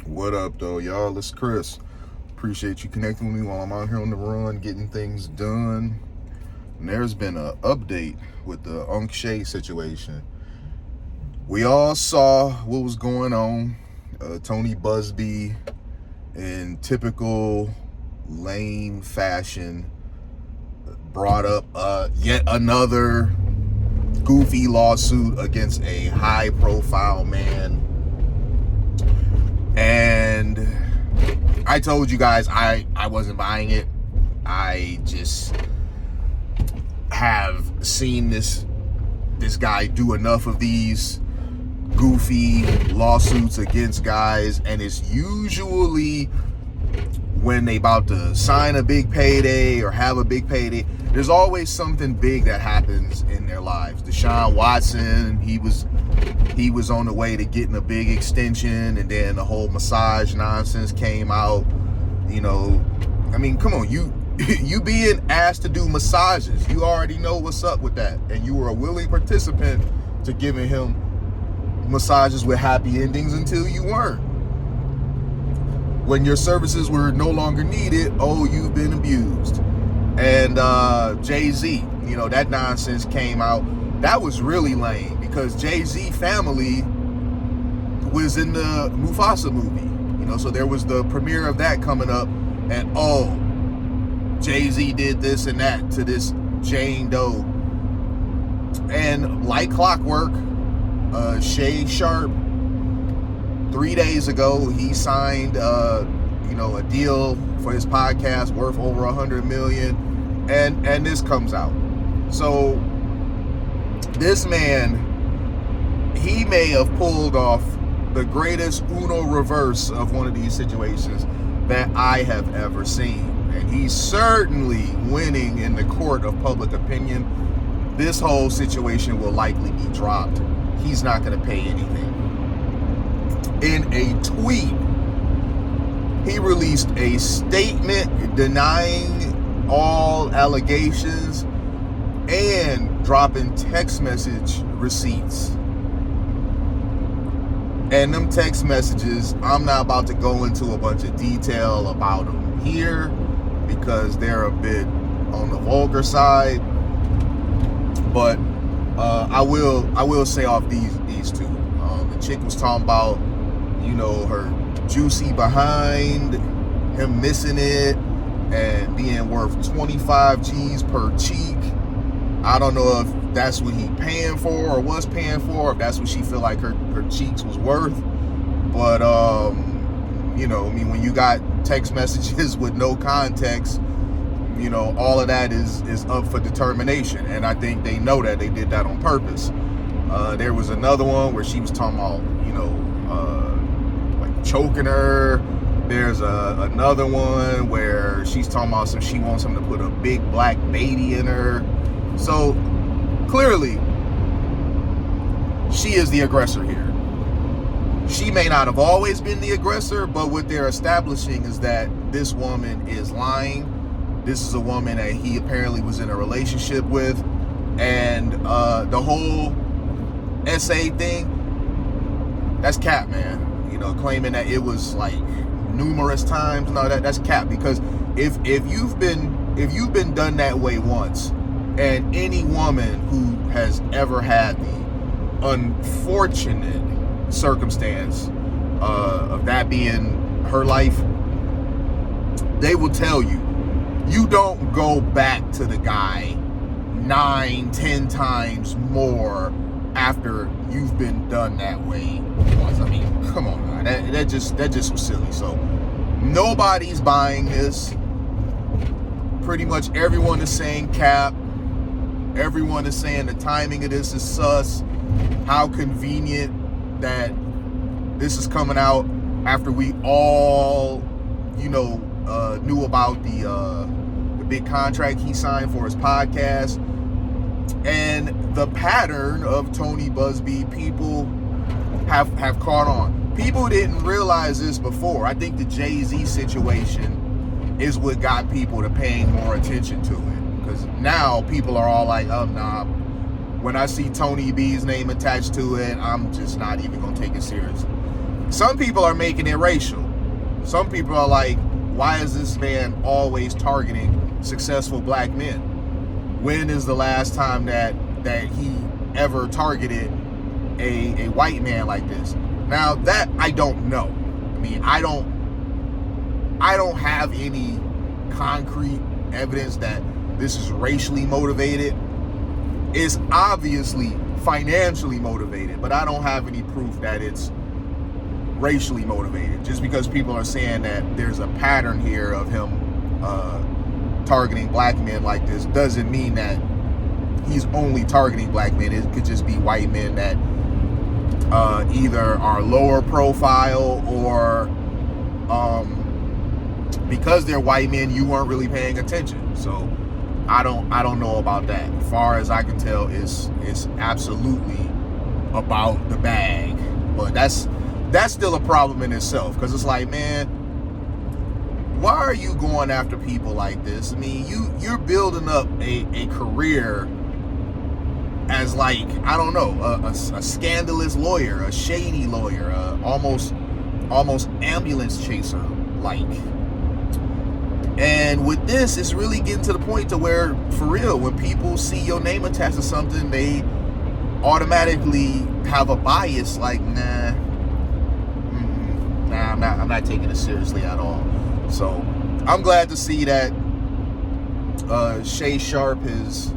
What up, though, y'all? It's Chris. Appreciate you connecting with me while I'm out here on the run, getting things done. And there's been an update with the Shay situation. We all saw what was going on. Tony Busby, in typical lame fashion, brought up yet another goofy lawsuit against a high-profile man. And I told you guys I wasn't buying it. I just have seen this guy do enough of these goofy lawsuits against guys, and it's usually when they about to sign a big payday or have a big payday. There's always something big that happens in their lives. Deshaun Watson, he was on the way to getting a big extension, and then the whole massage nonsense came out. You know, I mean, come on, you being asked to do massages, you already know what's up with that, and you were a willing participant to giving him massages with happy endings until you weren't. When your services were no longer needed, oh, you've been abused. And Jay-Z, you know, that nonsense came out. That was really lame, because Jay-Z family was in the Mufasa movie, you know, so there was the premiere of that coming up, and oh, Jay-Z did this and that to this Jane Doe. And like clockwork, Shannon Sharpe, 3 days ago, he signed a deal for his podcast worth over $100 million, and this comes out. So this man, he may have pulled off the greatest Uno reverse of one of these situations that I have ever seen. And he's certainly winning in the court of public opinion. This whole situation will likely be dropped. He's not going to pay anything. In a tweet, he released a statement denying all allegations and dropping text message receipts. And them text messages, I'm not about to go into a bunch of detail about them here because they're a bit on the vulgar side. But I will say off these two. The chick was talking about, you know, her juicy behind, him missing it, and being worth 25 G's per cheek. I don't know if that's what he paying for or was paying for, if that's what she feel like her cheeks was worth. But you know, I mean, when you got text messages with no context, you know, all of that is up for determination, and I think they know that they did that on purpose. There was another one where she was talking about, you know, like choking her. There's another one where she's talking about she wants him to put a big black baby in her. So clearly, she is the aggressor here. She may not have always been the aggressor, but what they're establishing is that this woman is lying. This is a woman that he apparently was in a relationship with, and the whole essay thing, that's cap, man. You know, claiming that it was like numerous times, no, that's cap. Because if you've been done that way once, and any woman who has ever had the unfortunate circumstance of that being her life, they will tell you, you don't go back to the guy 9-10 times more after you've been done that way once. I mean, come on, man. That just was silly. So nobody's buying this. Pretty much everyone is saying cap. Everyone is saying the timing of this is sus. How convenient that this is coming out after we all, you know, knew about the big contract he signed for his podcast. And the pattern of Tony Busby, people have caught on. People didn't realize this before. I think the Jay-Z situation is what got people to paying more attention to it. Because now people are all like, oh, nah. When I see Tony B's name attached to it, I'm just not even going to take it seriously. some people are making it racial. Some people are like, why is this man always targeting successful black men? When is the last time that he ever targeted a white man like this? Now that I don't know. I mean, I don't have any concrete evidence that this is racially motivated. It's obviously financially motivated, but I don't have any proof that it's racially motivated. Just because people are saying that there's a pattern here of him targeting black men like this doesn't mean that he's only targeting black men. It could just be white men that either are lower profile or because they're white men, you weren't really paying attention. So I don't know about that. As far as I can tell, it's absolutely about the bag. But that's still a problem in itself, because it's like, man, why are you going after people like this? I mean, you're building up a career as, like, I don't know, a scandalous lawyer, a shady lawyer, almost ambulance chaser like. And with this, it's really getting to the point to where, for real, when people see your name attached to something, they automatically have a bias, like, I'm not taking it seriously at all. So I'm glad to see that Shay Sharpe is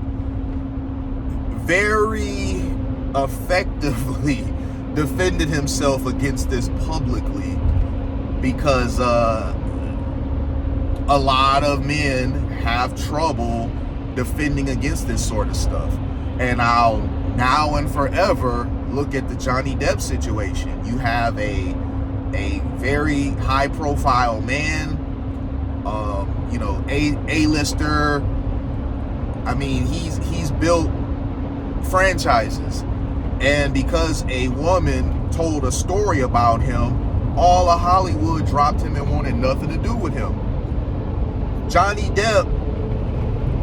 very effectively defended himself against this publicly, because a lot of men have trouble defending against this sort of stuff. And I'll now and forever look at the Johnny Depp situation. You have a very high profile man, A-lister. I mean, he's built franchises, and because a woman told a story about him, all of Hollywood dropped him and wanted nothing to do with him. Johnny Depp,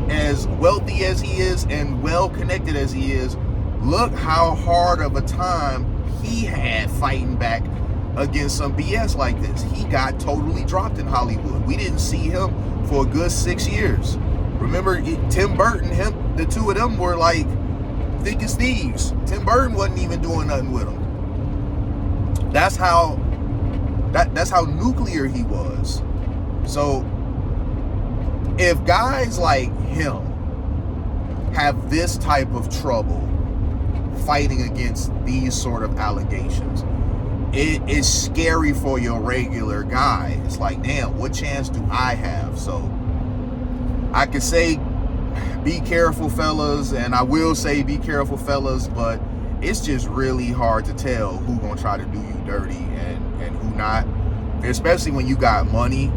as wealthy as he is and well connected as he is, look how hard of a time he had fighting back against some BS like this. He got totally dropped in Hollywood. We didn't see him for a good 6 years. Remember, Tim Burton, the two of them were like thick as thieves. Tim Burton wasn't even doing nothing with him. That's how nuclear he was. So if guys like him have this type of trouble fighting against these sort of allegations, it is scary for your regular guy. It's like, damn, what chance do I have? So I could say, be careful, fellas, and I will say be careful, fellas, but it's just really hard to tell who gonna try to do you dirty and who not, especially when you got money.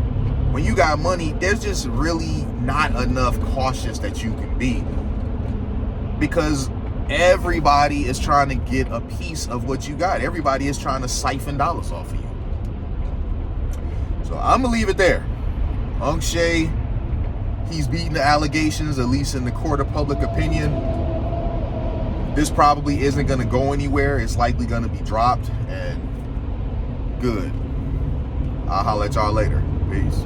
When you got money, there's just really not enough cautious that you can be, because everybody is trying to get a piece of what you got. Everybody is trying to siphon dollars off of you. So I'm gonna leave it there. Unc Shay, he's beating the allegations, at least in the court of public opinion. This probably isn't gonna go anywhere. It's likely gonna be dropped, and good. I'll holler at y'all later. Peace.